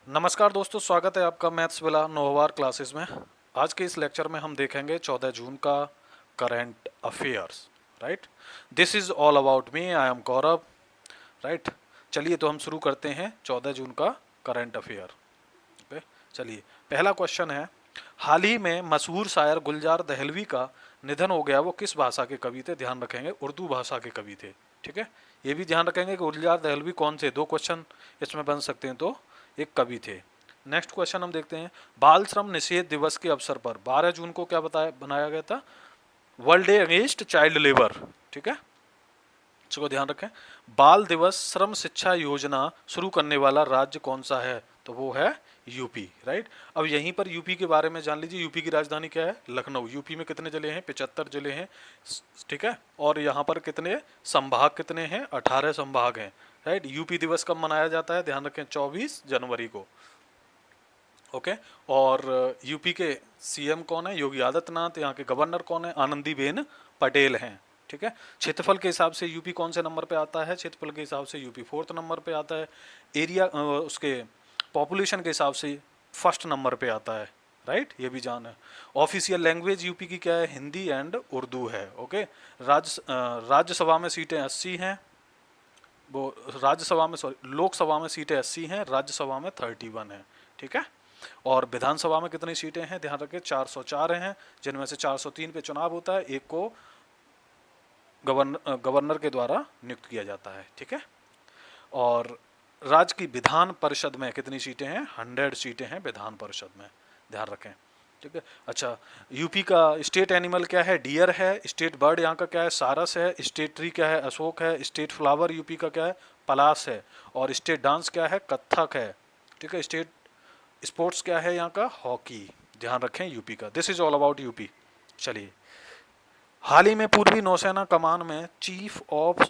नमस्कार दोस्तों, स्वागत है आपका मैथ्स विला नोवार क्लासेस में। आज के इस लेक्चर में हम देखेंगे 14 जून का current affairs. Right, this is all about me, I am Gaurav. Right, चलिए तो हम शुरू करते हैं 14 जून का करंट अफेयर। ओके, चलिए पहला क्वेश्चन है, हाल ही में मशहूर शायर गुलजार दहलवी का निधन हो गया। वो किस भाषा के कवि थे? ध्यान रखेंगे, उर्दू भाषा के कवि थे। ठीक है, ये भी ध्यान रखेंगे कि गुलजार दहलवी कौन से, दो क्वेश्चन इसमें बन सकते हैं, तो एक कवि थे। नेक्स्ट क्वेश्चन हम देखते हैं, बाल श्रम निषेध दिवस के अवसर पर 12 जून को क्या बताया बनाया गया था? World day against child labour. ठीक है, इसको ध्यान रखें। बाल दिवस श्रम शिक्षा योजना शुरू करने वाला राज्य कौन सा है? तो वो है यूपी। राइट, अब यहीं पर यूपी के बारे में जान लीजिए। यूपी की राजधानी क्या है? लखनऊ। यूपी में कितने जिले हैं? 75 जिले हैं। ठीक है, और यहाँ पर कितने संभाग कितने हैं? 18 संभाग हैं। राइट, यूपी दिवस कब मनाया जाता है? ध्यान रखें, 24 जनवरी को। ओके, और यूपी के सीएम कौन है? योगी आदित्यनाथ। यहाँ के गवर्नर कौन है? आनंदीबेन पटेल हैं। ठीक है, क्षेत्रफल के हिसाब से यूपी कौन से नंबर पे आता है? क्षेत्रफल के हिसाब से यूपी 4th नंबर पे आता है। एरिया उसके पॉपुलेशन के हिसाब से 1st नंबर पे आता है। राइट, ये भी जान है। ऑफिशियल लैंग्वेज यूपी की क्या है? हिंदी एंड उर्दू है। ओके, राज्यसभा में सीटें 80 हैं। वो राज्यसभा में, सॉरी, लोकसभा में सीटें 80 हैं, राज्यसभा में 31 है। ठीक है, और विधानसभा में कितनी सीटें हैं? ध्यान रखें, 404 हैं, जिनमें से 403 पे चुनाव होता है, एक को गवर्नर के द्वारा नियुक्त किया जाता है। ठीक है, और राज्य की विधान परिषद में कितनी सीटें हैं? 100 सीटें हैं विधान परिषद में। ध्यान रखें। ठीक है, अच्छा, यूपी का स्टेट एनिमल क्या है? डियर है। स्टेट बर्ड यहाँ का क्या है? सारस है। स्टेट ट्री क्या है? अशोक है। स्टेट फ्लावर यूपी का क्या है? पलाश है। और स्टेट डांस क्या है? कथक है। ठीक है, स्टेट स्पोर्ट्स क्या है यहाँ का? हॉकी। ध्यान रखें यूपी का। This is all about UP. चलिए, हाल ही में पूर्वी नौसेना कमान में चीफ ऑफ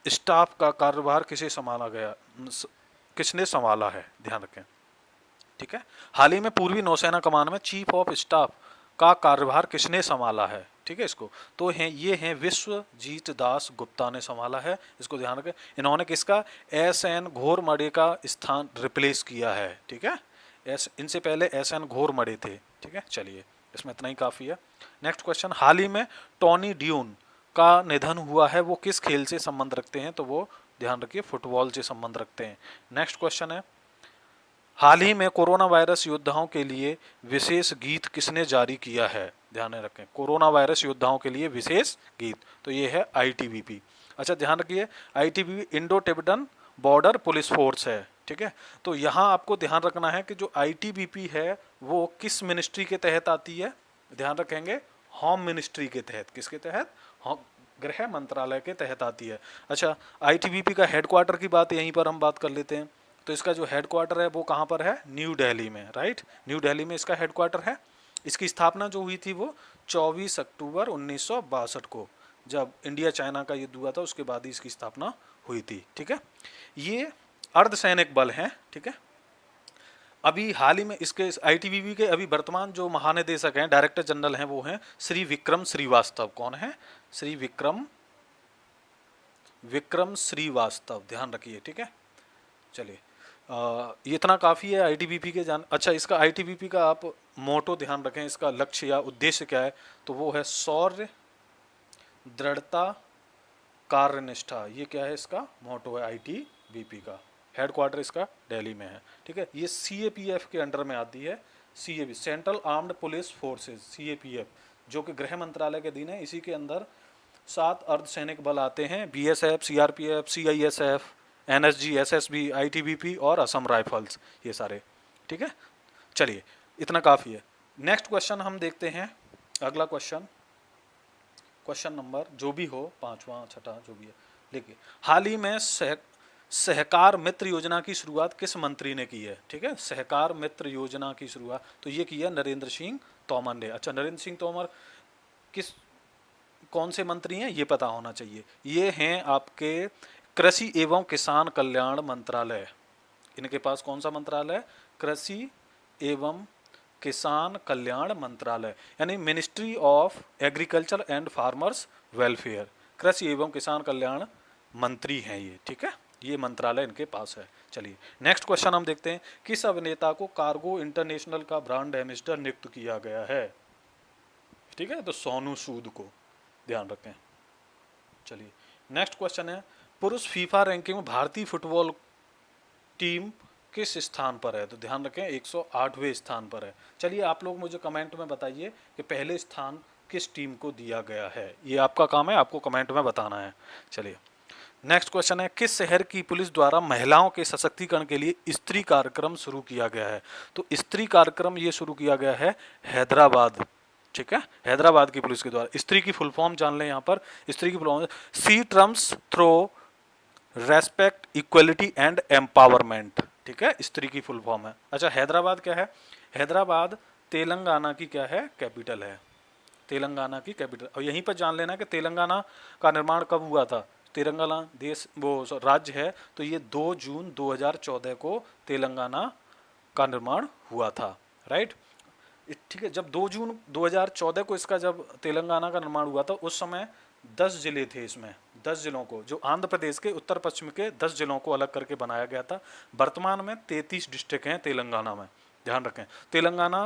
स्टाफ का कार्यभार किसे संभाला गया? किसने संभाला है? ध्यान रखें। ठीक है, हाल ही में पूर्वी नौसेना कमान में चीफ ऑफ स्टाफ का कार्यभार किसने संभाला है? ठीक है, इसको तो हैं, ये हैं विश्वजीत दास गुप्ता ने संभाला है। इसको ध्यान रखें। इन्होंने किसका? एस.एन. घोरमडे का स्थान रिप्लेस किया है। ठीक है, इनसे पहले एस.एन. घोरमडे थे। ठीक है, चलिए इसमें इतना ही काफी है। नेक्स्ट क्वेश्चन, हाल ही में टॉनी ड्यून का निधन हुआ है। वो किस खेल से संबंध रखते हैं? तो वो ध्यान रखिए, फुटबॉल से संबंध रखते हैं। नेक्स्ट क्वेश्चन है, हाल ही में कोरोना वायरस योद्धाओं के लिए विशेष गीत किसने जारी किया है? ध्यान रखें, कोरोना वायरस योद्धाओं के लिए विशेष गीत, तो ये है आईटीबीपी। अच्छा, ध्यान रखिए, ITBP Indo Tibetan border police force है। ठीक है, तो यहाँ आपको ध्यान रखना है कि जो आईटीबीपी है वो किस मिनिस्ट्री के तहत आती है? ध्यान रखेंगे, होम मिनिस्ट्री के तहत। किसके तहत? गृह मंत्रालय के तहत आती है। अच्छा, आईटीबीपी का हेडक्वार्टर की बात यहीं पर हम बात कर लेते हैं। तो इसका जो हेडक्वार्टर है वो कहाँ पर है? न्यू दिल्ली में। राइट, न्यू दिल्ली में इसका हेडक्वार्टर है। इसकी स्थापना जो हुई थी वो 24 अक्टूबर 1962 को, जब इंडिया चाइना का युद्ध हुआ था, उसके बाद ही इसकी स्थापना हुई थी। ठीक है, ये अर्धसैनिक बल हैं। ठीक है, अभी हाल ही में इसके आईटीबीपी के अभी वर्तमान जो महानिदेशक हैं, डायरेक्टर जनरल हैं, वो हैं श्री विक्रम श्रीवास्तव। कौन है? श्री विक्रम श्रीवास्तव। ध्यान रखिए। ठीक है, चलिए, ये इतना काफ़ी है आईटीबीपी के जान। अच्छा, इसका आईटीबीपी का आप मोटो ध्यान रखें, इसका लक्ष्य या उद्देश्य क्या है? तो वो है शौर्य, दृढ़ता, कार्यनिष्ठा। ये क्या है? इसका मोटो है आईटीबीपी का। हेडक्वार्टर इसका दिल्ली में है। ठीक है, ये सीएपीएफ के अंडर में आती है। CAP, central armed police forces, CAPF, जो कि गृह मंत्रालय के अधीन है। इसी के अंदर 7 अर्धसैनिक बल आते हैं: BSF, CRPF, CISF, NSG, SSB, ITBP और असम राइफल्स, ये सारे। ठीक है, चलिए इतना काफ़ी है। नेक्स्ट क्वेश्चन हम देखते हैं। अगला क्वेश्चन, क्वेश्चन नंबर जो भी हो, 5वां 6ठा जो भी है, देखिए, हाल ही में सहकार मित्र योजना की शुरुआत किस मंत्री ने की है? ठीक है, सहकार मित्र योजना की शुरुआत तो ये की है नरेंद्र सिंह तोमर ने। अच्छा, नरेंद्र सिंह तोमर किस, कौन से मंत्री हैं ये पता होना चाहिए। ये हैं आपके कृषि एवं किसान कल्याण मंत्रालय। इनके पास कौन सा मंत्रालय? कृषि एवं किसान कल्याण मंत्रालय, यानी ministry of agriculture and farmers welfare. कृषि एवं किसान कल्याण मंत्री हैं ये। ठीक है, ये मंत्रालय इनके पास है। चलिए नेक्स्ट क्वेश्चन हम देखते हैं, किस अभिनेता को कार्गो इंटरनेशनल का ब्रांड एम्बेसडर नियुक्त किया गया है? ठीक है, तो सोनू सूद को, ध्यान रखें। चलिए नेक्स्ट क्वेश्चन है, पुरुष फीफा रैंकिंग में भारतीय फुटबॉल टीम किस स्थान पर है? तो ध्यान रखें 108वें स्थान पर है। चलिए आप लोग मुझे कमेंट में बताइए कि पहले स्थान किस टीम को दिया गया है। ये आपका काम है, आपको कमेंट में बताना है। चलिए नेक्स्ट क्वेश्चन है, किस शहर की पुलिस द्वारा महिलाओं के सशक्तिकरण के लिए स्त्री कार्यक्रम शुरू किया गया है? तो स्त्री कार्यक्रम ये शुरू किया गया है हैदराबाद। ठीक है, हैदराबाद की पुलिस के द्वारा। स्त्री की फुल फॉर्म जान लें यहाँ पर। स्त्री की full form, she triumphs through respect, equality and empowerment. ठीक है, स्त्री की फुल फॉर्म है। अच्छा हैदराबाद क्या है? हैदराबाद तेलंगाना की क्या है? कैपिटल है। तेलंगाना की कैपिटल। और यहीं पर जान लेना कि तेलंगाना का निर्माण कब हुआ था। तेलंगाना देश वो राज्य है, तो ये 2 जून 2014 को तेलंगाना का निर्माण हुआ था। राइट, ठीक है। जब 2 जून 2014 को इसका जब तेलंगाना का निर्माण हुआ था, उस समय 10 जिले थे। इसमें 10 जिलों को, जो आंध्र प्रदेश के उत्तर पश्चिम के 10 जिलों को अलग करके बनाया गया था। वर्तमान में 33 डिस्ट्रिक्ट हैं तेलंगाना में, ध्यान रखें। तेलंगाना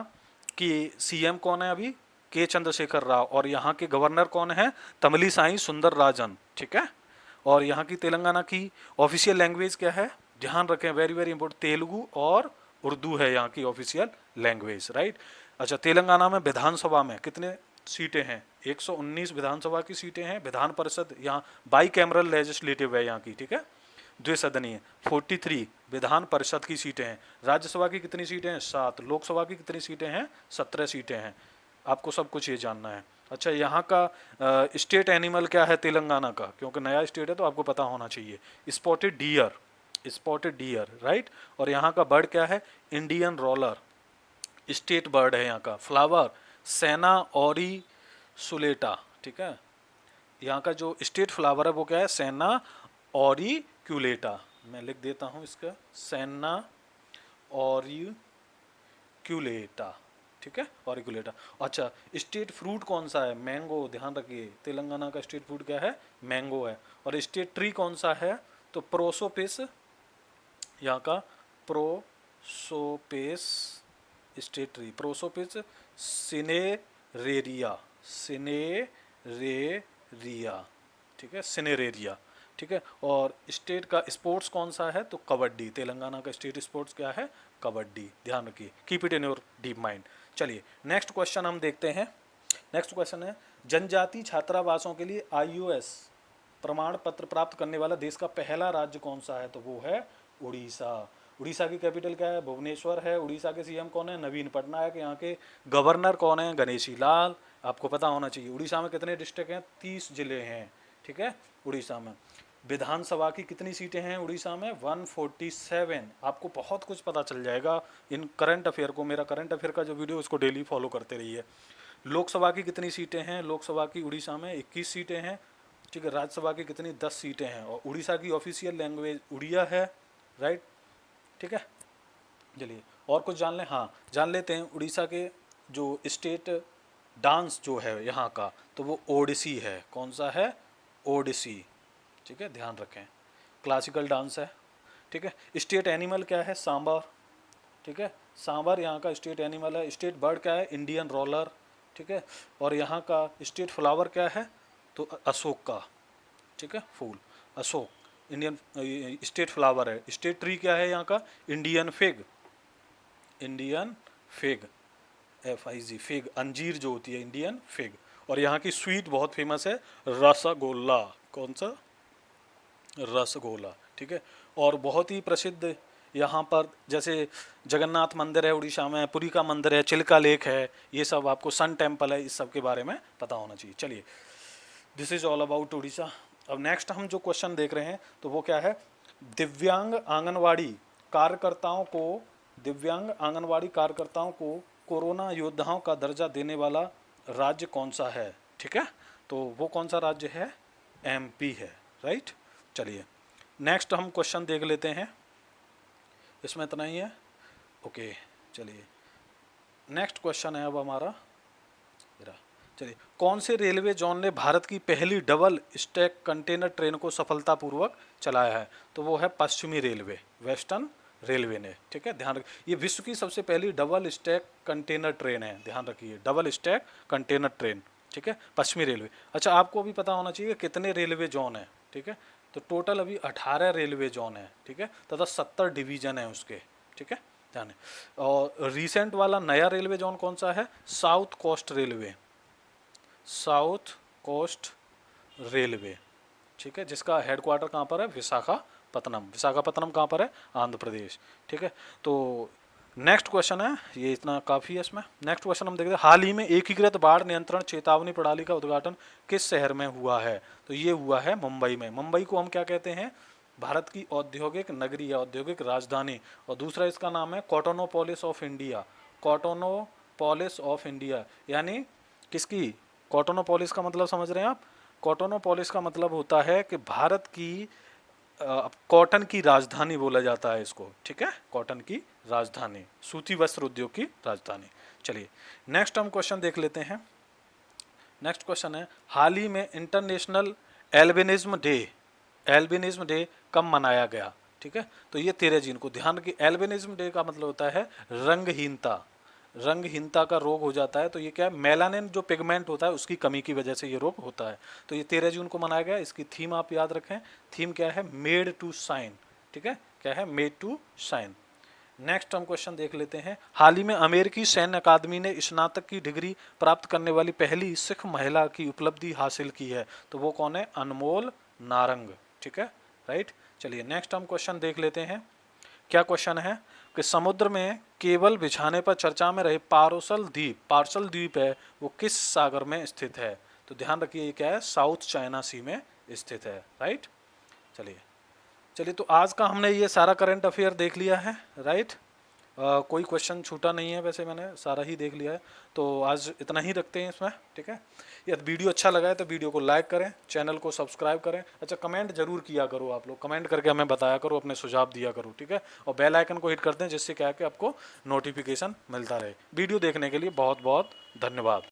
की सीएम कौन है अभी? के चंद्रशेखर राव। और यहाँ के गवर्नर कौन है? तमिलिसाई सुंदरराजन। ठीक है, और यहाँ की तेलंगाना की ऑफिशियल लैंग्वेज क्या है? ध्यान रखें, वेरी वेरी इंपॉर्टेंट, तेलुगु और उर्दू है यहाँ की ऑफिशियल लैंग्वेज। राइट। अच्छा तेलंगाना में विधानसभा में कितने सीटें हैं? 119 विधानसभा की सीटें हैं। विधान परिषद यहाँ बाई कैमरल लेजिस्लेटिव है यहाँ की। ठीक है, द्विसदनीय। 43 विधान परिषद की सीटें हैं। राज्यसभा की कितनी सीटें हैं? 7। लोकसभा की कितनी सीटें हैं? 17 सीटें हैं। आपको सब कुछ ये जानना है। अच्छा यहाँ का स्टेट एनिमल क्या है तेलंगाना का? क्योंकि नया स्टेट है तो आपको पता होना चाहिए। Spotted deer, spotted deer. Right. और यहाँ का बर्ड क्या है? इंडियन रोलर, स्टेट बर्ड है यहाँ का। फ्लावर सेना ऑरी सुलेटा। ठीक है, यहाँ का जो स्टेट फ्लावर है वो क्या है? सेना ऑरिक्यूलेटा। मैं लिख देता हूँ इसका, सेना ऑरिक्यूलेटा। ठीक है, ऑरिक्यूलेटा। अच्छा स्टेट फ्रूट कौन सा है? मैंगो। ध्यान रखिए तेलंगाना का स्टेट फ्रूट क्या है? मैंगो है। और स्टेट ट्री कौन सा है? तो प्रोसोपिस, यहाँ का Prosopis state tree, Prosopis cineraria, cineraria. ठीक है, सिनेरेरिया। ठीक है, और स्टेट का स्पोर्ट्स कौन सा है? तो कबड्डी। तेलंगाना का स्टेट स्पोर्ट्स क्या है? कबड्डी। ध्यान रखिए, keep it in your deep mind. चलिए नेक्स्ट क्वेश्चन हम देखते हैं। नेक्स्ट क्वेश्चन है, जनजाति छात्रावासों के लिए IUS प्रमाण पत्र प्राप्त करने वाला देश का पहला राज्य कौन सा है? तो वो है उड़ीसा। उड़ीसा की कैपिटल क्या है? भुवनेश्वर है। उड़ीसा के सीएम कौन है? नवीन पटनायक। यहाँ के गवर्नर कौन है? गणेशी लाल। आपको पता होना चाहिए। उड़ीसा में कितने डिस्ट्रिक्ट हैं? 30 जिले हैं। ठीक है, उड़ीसा में। विधानसभा की कितनी सीटें हैं उड़ीसा में? 147। आपको बहुत कुछ पता चल जाएगा इन करंट अफेयर को। मेरा करंट अफेयर का जो वीडियो उसको डेली फॉलो करते रहिए। लोकसभा की कितनी सीटें हैं? लोकसभा की उड़ीसा में 21 सीटें हैं। ठीक है, राज्यसभा की कितनी? 10 सीटें हैं। और उड़ीसा की ऑफिशियल लैंग्वेज उड़िया है। राइट। ठीक है, चलिए और कुछ जान लें। हाँ जान लेते हैं, उड़ीसा के जो स्टेट डांस जो है यहाँ का, तो वो ओडिसी है। कौन सा है? ओडिसी। ठीक है, ध्यान रखें, क्लासिकल डांस है। ठीक है, स्टेट एनिमल क्या है? सांबर। ठीक है, सांबर यहाँ का स्टेट एनिमल है। स्टेट बर्ड क्या है? Indian roller. ठीक है, और यहाँ का स्टेट फ्लावर क्या है? तो अशोक का। ठीक है, फूल अशोक इंडियन स्टेट फ्लावर है। स्टेट ट्री क्या है यहाँ का? Indian fig, Indian fig, FIG, fig, अंजीर जो होती है, इंडियन फिग। और यहाँ की स्वीट बहुत फेमस है, रसगोल्ला। कौन सा? रसगोला। ठीक है, और बहुत ही प्रसिद्ध यहाँ पर जैसे जगन्नाथ मंदिर है उड़ीसा में, पुरी का मंदिर है, चिल्का लेक है, ये सब आपको, सन टेम्पल है, इस सब के बारे में पता होना चाहिए। चलिए this is all about Orissa. अब नेक्स्ट हम जो क्वेश्चन देख रहे हैं तो वो क्या है? दिव्यांग आंगनवाड़ी कार्यकर्ताओं को, दिव्यांग आंगनवाड़ी कार्यकर्ताओं को कोरोना योद्धाओं का दर्जा देने वाला राज्य कौन सा है? ठीक है, तो वो कौन सा राज्य है? MP है। राइट। चलिए नेक्स्ट हम क्वेश्चन देख लेते हैं। इसमें इतना ही है। ओके, चलिए नेक्स्ट क्वेश्चन है अब हमारा। चलिए, कौन से रेलवे जोन ने भारत की पहली डबल स्टैक कंटेनर ट्रेन को सफलतापूर्वक चलाया है? तो वो है पश्चिमी रेलवे, वेस्टर्न रेलवे ने। ठीक है, ध्यान रखिए, ये विश्व की सबसे पहली डबल स्टैक कंटेनर ट्रेन है, ध्यान रखिए, डबल स्टैक कंटेनर ट्रेन। ठीक है, पश्चिमी रेलवे। अच्छा, आपको भी पता होना चाहिए कितने रेलवे जोन है। ठीक है, तो टोटल अभी 18 रेलवे जोन है। ठीक है, तथा 70 डिवीजन है उसके। ठीक है, ध्यान है। और रिसेंट वाला नया रेलवे जोन कौन सा है? South coast railway, south coast railway. ठीक है, जिसका हेडक्वार्टर कहाँ पर है? विशाखापत्तनम। विशाखापत्तनम कहाँ पर है? आंध्र प्रदेश। ठीक है, तो नेक्स्ट क्वेश्चन है, ये इतना काफ़ी है इसमें। नेक्स्ट क्वेश्चन हम देखते हैं, हाल ही में एकीकृत बाढ़ नियंत्रण चेतावनी प्रणाली का उद्घाटन किस शहर में हुआ है? तो ये हुआ है मुंबई में। मुंबई को हम क्या कहते हैं? भारत की औद्योगिक नगरी या औद्योगिक राजधानी। और दूसरा इसका नाम है कॉटोनोपोलिस ऑफ इंडिया। कॉटोनोपोलिस ऑफ इंडिया यानी किसकी? कॉटोनोपोलिस का मतलब समझ रहे हैं आप? कॉटोनोपोलिस का मतलब होता है कि भारत की कॉटन की राजधानी बोला जाता है इसको। ठीक है, कॉटन की राजधानी, सूती वस्त्र उद्योग की राजधानी। चलिए, नेक्स्ट हम क्वेश्चन देख लेते हैं। नेक्स्ट क्वेश्चन है, हाल ही में इंटरनेशनल एल्बिनिज्म डे कब मनाया गया? ठीक है, तो ये 13 जून को। ध्यान रखिए, एल्बिनिज्म डे का मतलब होता है रंगहीनता। रंगहीनता का रोग हो जाता है, तो ये क्या है? मेलानिन जो पिगमेंट होता है उसकी कमी की वजह से ये रोग होता है। तो ये 13 जून को मनाया गया। इसकी थीम आप याद रखें, थीम क्या है? Made to shine. ठीक है, क्या है? Made to shine. नेक्स्ट हम क्वेश्चन देख लेते हैं, हाल ही में अमेरिकी सैन्य अकादमी ने स्नातक की डिग्री प्राप्त करने वाली पहली सिख महिला की उपलब्धि हासिल की है। तो वो कौन है? अनमोल नारंग। ठीक है, राइट। चलिए, नेक्स्ट हम क्वेश्चन देख लेते हैं। क्या क्वेश्चन है कि समुद्र में केबल बिछाने पर चर्चा में रहे पार्सल द्वीप है, वो किस सागर में स्थित है? तो ध्यान रखिए, ये क्या है? साउथ चाइना सी में स्थित है, राइट। चलिए, तो आज का हमने ये सारा करंट अफेयर देख लिया है, राइट। कोई क्वेश्चन छूटा नहीं है, वैसे मैंने सारा ही देख लिया है। तो आज इतना ही रखते हैं इसमें। ठीक है, यदि वीडियो अच्छा लगा है तो वीडियो को लाइक करें, चैनल को सब्सक्राइब करें। अच्छा, कमेंट जरूर किया करो, आप लोग कमेंट करके हमें बताया करो, अपने सुझाव दिया करो। ठीक है, और बेल आइकन को हिट कर दें, जिससे क्या है कि आपको नोटिफिकेशन मिलता रहे। वीडियो देखने के लिए बहुत बहुत धन्यवाद।